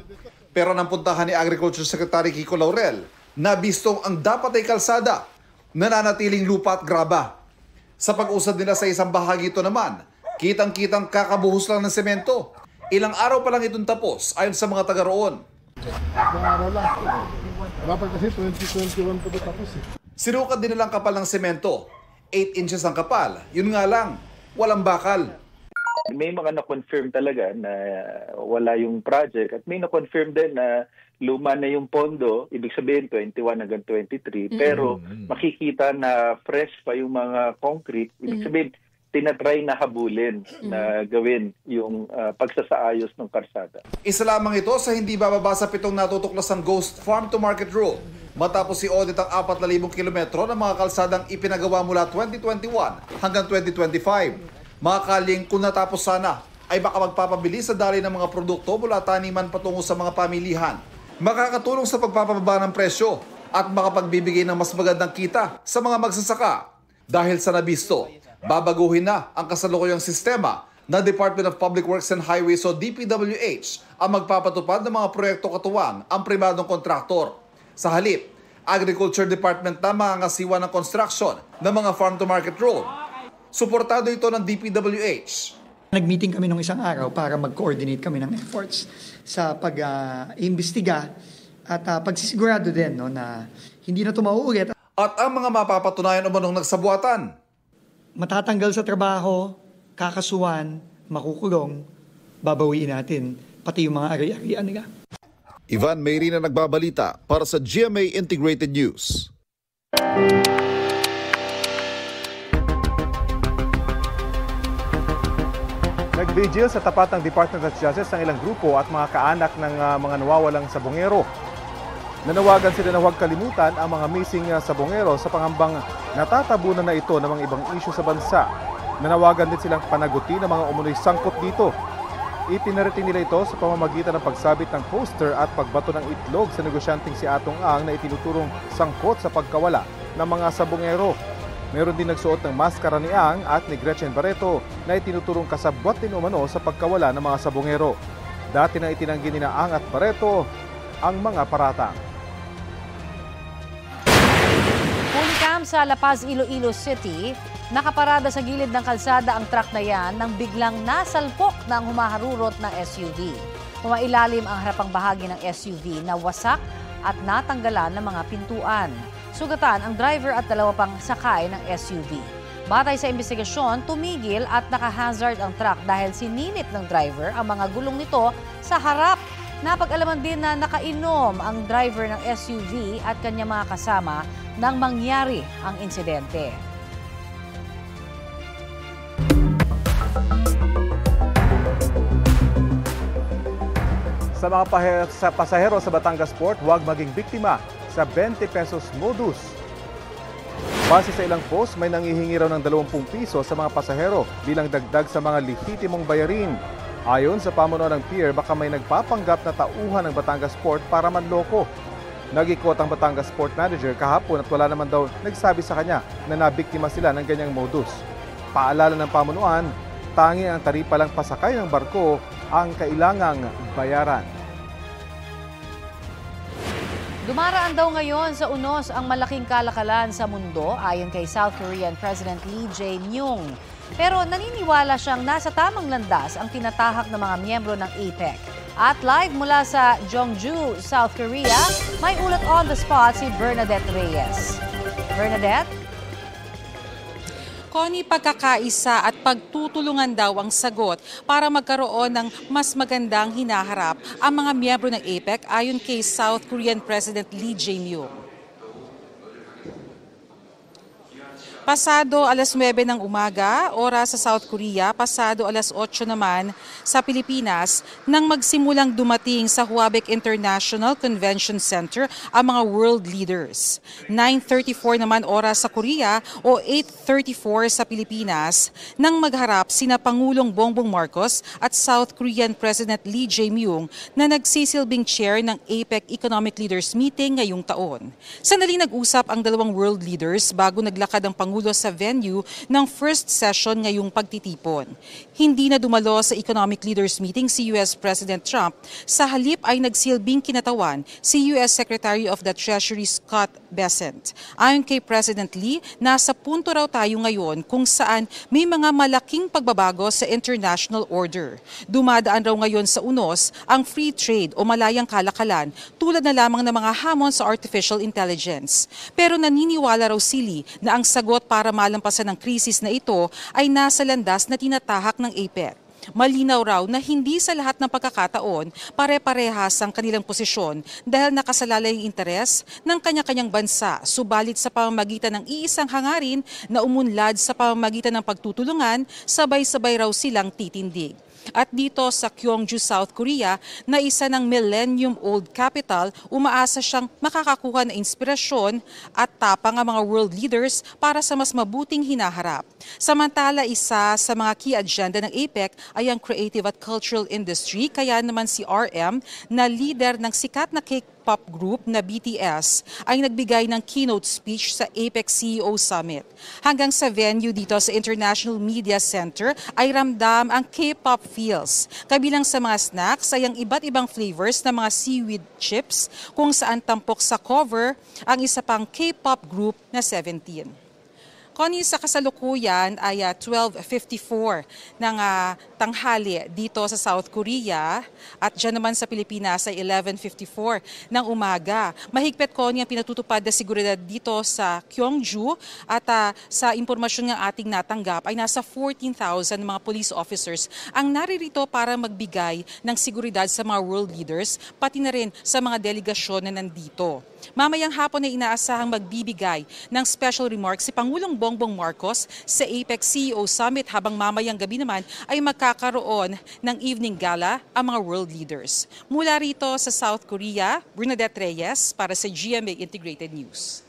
Pero nang puntahan ni Agriculture Secretary Kiko Laurel, nabistong ang dapat ay kalsada, nananatiling lupa at graba. Sa pag-usad nila sa isang bahagi ito naman, kitang-kitang kakabuhos lang ng semento. Ilang araw pa lang itong tapos ayon sa mga taga roon. Ilang araw lang. Dapat kasi 2021 pa tapos eh. Sinukat din nilang kapal ng semento. 8 inches ang kapal. Yun nga lang, walang bakal. May mga na-confirm talaga na wala yung project at may na-confirm din na luma na yung pondo, ibig sabihin 21 hanggang 23, pero makikita na fresh pa yung mga concrete, ibig sabihin tinatry na habulin na gawin yung pagsasaayos ng karsada. Isa lamang ito sa hindi bababa sa 7 natutuklasang ghost farm-to-market road matapos i-audit ang 4,000 kilometro ng mga kalsadang ipinagawa mula 2021 hanggang 2025. Mga kaling kung natapos sana ay baka magpapabilis sa daloy ng mga produkto mula taniman patungo sa mga pamilihan. Makakatulong sa pagpapababa ng presyo at makapagbibigay ng mas magandang kita sa mga magsasaka. Dahil sa nabisto, babaguhin na ang kasalukuyang sistema na Department of Public Works and Highways o DPWH ang magpapatupad ng mga proyekto katuwang ang pribadong kontraktor. Sa halip, Agriculture Department na mangangasiwa ng construction ng mga farm-to-market road. Suportado ito ng DPWH. Nag-meeting kami nung isang araw para mag-coordinate kami ng efforts sa pag-imbestiga at pagsisigurado din na hindi na ito mauulit. At ang mga mapapatunayan umanong nagsabuatan. Matatanggal sa trabaho, kakasuhan, makukulong, babawiin natin pati yung mga ari-arian nila. Ivan Mayrina nagbabalita para sa GMA Integrated News. Nag-vigil sa tapat ng Department of Justice ang ilang grupo at mga kaanak ng mga nawawalang sabongero. Nanawagan sila na huwag kalimutan ang mga missing sabongero sa pangambang natatabunan na ito ng mga ibang isyu sa bansa. Nanawagan din silang panagutin ang mga umunoy sangkot dito. Ipinarating nila ito sa pamamagitan ng pagsabit ng poster at pagbato ng itlog sa negosyanteng si Atong Ang na itinuturong sangkot sa pagkawala ng mga sabongero. Meron din nagsuot ng maskara ni Ang at ni Gretchen Barreto na itinuturong kasabwat din umano sa pagkawala ng mga sabongero. Dati na itinanggi ni Ang at Barreto ang mga paratang. Pulicam sa La Paz, Iloilo City, nakaparada sa gilid ng kalsada ang truck na yan nang biglang nasalpok ng humaharurot ng SUV. Pumailalim ang harapang bahagi ng SUV na wasak at natanggalan ng mga pintuan. Sugatan ang driver at 2 pang sakay ng SUV. Batay sa investigasyon, tumigil at naka-hazard ang truck dahil sinilip ng driver ang mga gulong nito sa harap. Napag-alaman din na nakainom ang driver ng SUV at kanyang mga kasama nang mangyari ang insidente. Sa mga pasahero sa Batangas Port, huwag maging biktima sa 20 pesos modus. Base sa ilang post, may nanghihingi raw ng 20 piso sa mga pasahero bilang dagdag sa mga lehitimong bayarin. Ayon sa pamunuan ng pier, baka may nagpapanggap na tauhan ng Batangas Port para manloko. Nag-ikot ang Batangas Port Manager kahapon at wala naman daw nagsabi sa kanya na nabiktima sila ng ganyang modus. Paalala ng pamunuan, tanging ang taripa lang pasakay ng barko ang kailangang bayaran. Dumaraan daw ngayon sa unos ang malaking kalakalan sa mundo ayon kay South Korean President Lee Jae-myung. Pero naniniwala siyang nasa tamang landas ang tinatahak ng mga miyembro ng APEC. At live mula sa Jeongju, South Korea, may ulat on the spot si Bernadette Reyes. Bernadette? Connie, pagkakaisa at pagtutulungan daw ang sagot para magkaroon ng mas magandang hinaharap ang mga miyembro ng APEC ayon kay South Korean President Lee Jae-myung. Pasado alas 9 ng umaga, oras sa South Korea, pasado alas 8 naman sa Pilipinas, nang magsimulang dumating sa Hwabaek International Convention Center ang mga world leaders. 9:34 naman oras sa Korea o 8:34 sa Pilipinas, nang magharap sina Pangulong Bongbong Marcos at South Korean President Lee Jae-myung na nagsisilbing chair ng APEC Economic Leaders Meeting ngayong taon. Sandali nag-usap ang dalawang world leaders bago naglakad ang Pangulo sa venue ng first session ngayong pagtitipon. Hindi na dumalo sa Economic Leaders Meeting si US President Trump. Sa halip ay nagsilbing kinatawan si US Secretary of the Treasury Scott Bessent. Ayon kay President Lee, nasa punto raw tayo ngayon kung saan may mga malaking pagbabago sa international order. Dumadaan raw ngayon sa unos ang free trade o malayang kalakalan tulad na lamang ng mga hamon sa artificial intelligence. Pero naniniwala raw si Lee na ang sagot para malampasan ang krisis na ito ay nasa landas na tinatahak ng APEC. Malinaw raw na hindi sa lahat ng pagkakataon pare-parehas ang kanilang posisyon dahil nakasalalay ang interes ng kanya-kanyang bansa, subalit sa pamamagitan ng iisang hangarin na umunlad sa pamamagitan ng pagtutulungan, sabay-sabay raw silang titindig. At dito sa Gyeongju, South Korea, na isa ng millennium-old capital, umaasa siyang makakakuha ng inspirasyon at tapang ang mga world leaders para sa mas mabuting hinaharap. Samantala, isa sa mga key agenda ng APEC ay ang creative at cultural industry, kaya naman si RM na leader ng sikat na K-pop group na BTS ay nagbigay ng keynote speech sa APEC CEO Summit. Hanggang sa venue dito sa International Media Center ay ramdam ang K-pop feels. Kabilang sa mga snacks ay ang iba't ibang flavors ng mga seaweed chips kung saan tampok sa cover ang isa pang K-pop group na 17. Connie, sa kasalukuyan ay 12:54 ng tanghali dito sa South Korea at dyan naman sa Pilipinas ay 11:54 ng umaga. Mahigpit, Connie, ang pinatutupad na seguridad dito sa Gyeongju at sa impormasyon ng ating natanggap ay nasa 14,000 mga police officers ang naririto para magbigay ng seguridad sa mga world leaders pati na rin sa mga delegasyon na nandito. Mamayang hapon ay inaasahang magbibigay ng special remarks si Pangulong Bongbong Marcos sa APEC CEO Summit habang mamayang gabi naman ay magkakaroon ng evening gala ang mga world leaders. Mula rito sa South Korea, Bernadette Reyes para sa GMA Integrated News.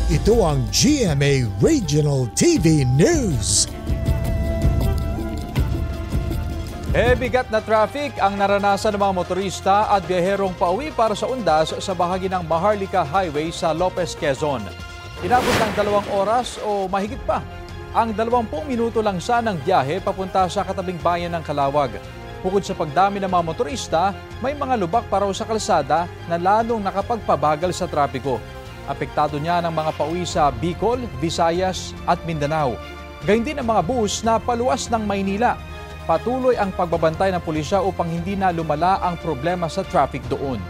Ito ang GMA Regional TV News. Bigat na traffic ang naranasan ng mga motorista at biyaherong pauwi para sa undas sa bahagi ng Maharlika Highway sa Lopez, Quezon. Inabot ng 2 oras o mahigit pa ang 20 minuto lang sanang biyahe papunta sa katabing bayan ng Calawag. Bukod sa pagdami ng mga motorista, may mga lubak pa raw sa kalsada na lalong nakapagpabagal sa trapiko. Apektado niya ng mga pauwi sa Bicol, Visayas at Mindanao. Gayun din ang mga bus na paluwas ng Maynila. Patuloy ang pagbabantay ng pulisya upang hindi na lumala ang problema sa traffic doon.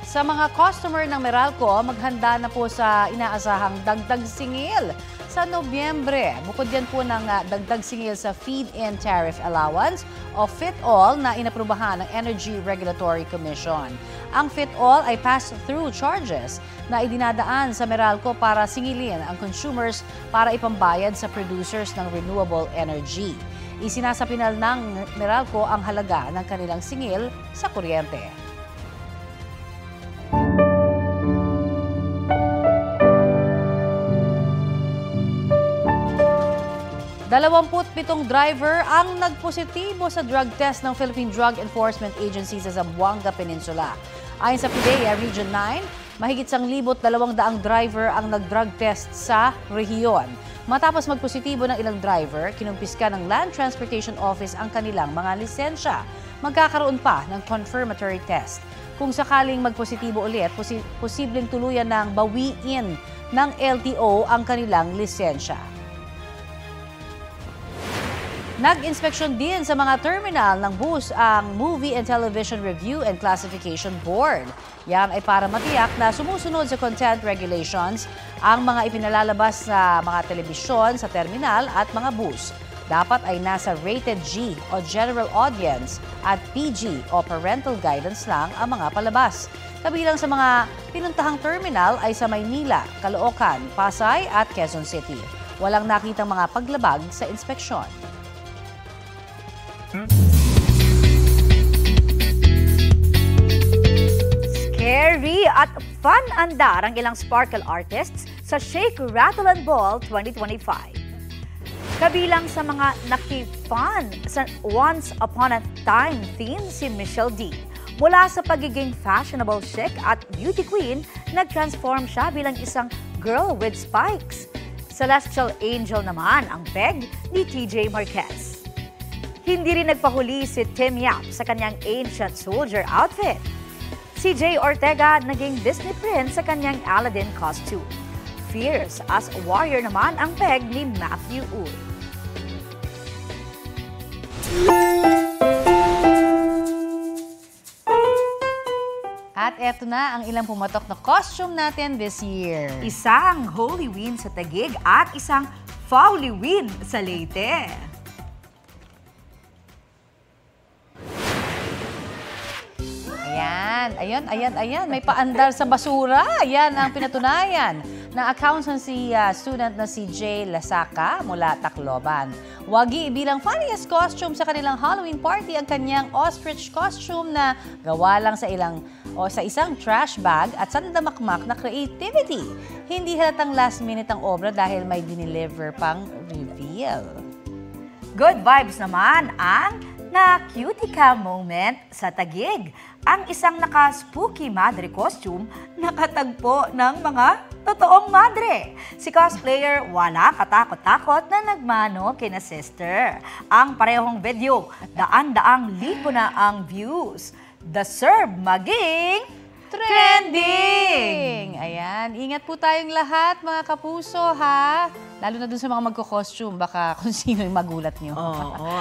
Sa mga customer ng Meralco, maghanda na po sa inaasahang dagdag singil sa Nobyembre. Bukod yan po ng dagdag singil sa feed-in tariff allowance o FIT-all na inaprubahan ng Energy Regulatory Commission. Ang FIT-all ay pass-through charges na idinadaan sa Meralco para singilin ang consumers para ipambayad sa producers ng renewable energy. Isinasapinal ng Meralco ang halaga ng kanilang singil sa kuryente. 27 driver ang nagpositibo sa drug test ng Philippine Drug Enforcement Agency sa Zamboanga Peninsula. Ayon sa PDEA Region 9, mahigit 1,200 driver ang nag-drug test sa rehiyon. Matapos magpositibo ng ilang driver, kinumpiska ng Land Transportation Office ang kanilang mga lisensya. Magkakaroon pa ng confirmatory test. Kung sakaling magpositibo ulit, posibleng tuluyan ng bawiin ng LTO ang kanilang lisensya. Nag-inspeksyon din sa mga terminal ng bus ang Movie and Television Review and Classification Board. Yan ay para matiyak na sumusunod sa content regulations ang mga ipinalalabas sa mga telebisyon sa terminal at mga bus. Dapat ay nasa rated G o general audience at PG o parental guidance lang ang mga palabas. Kabilang sa mga pinuntahang terminal ay sa Maynila, Caloocan, Pasay at Quezon City. Walang nakitang mga paglabag sa inspeksyon. Scary at fun andar ang ilang sparkle artists sa Shake, Rattle and Ball 2025. Kabilang sa mga naki-fun sa Once Upon a Time theme si Michelle D. Mula sa pagiging fashionable chic at beauty queen, nag-transform siya bilang isang girl with spikes. Celestial angel naman ang peg ni TJ Marquez. Hindi rin nagpahuli si Tim Yap sa kanyang ancient soldier outfit. Si Jay Ortega naging Disney prince sa kanyang Aladdin costume. Fierce as warrior naman ang peg ni Matthew Uy. At eto na ang ilang pumatok na costume natin this year. Isang Holy Win sa Taguig at isang Foully Win sa Leyte. Ayan. May paandar sa basura. Yan ang pinatunayan ng accountancy student na si Jay Lasaka mula Tacloban. Wagi bilang funniest costume sa kanilang Halloween party ang kanyang ostrich costume na gawa lang sa isang trash bag at sandamakmak na creativity. Hindi halatang last minute ang obra dahil may dineliver pang reveal. Good vibes naman ang na-cutica moment sa Taguig. Ang isang naka-spooky madre costume nakatagpo ng mga totoong madre. Si cosplayer wala katakot-takot na nagmano kina sister. Ang parehong video, daan-daang libo na ang views. Deserve maging trending! Ayan, ingat po tayong lahat mga kapuso ha. Lalo na dun sa mga magko-costume, baka kung sino yung magulat nyo. Oo.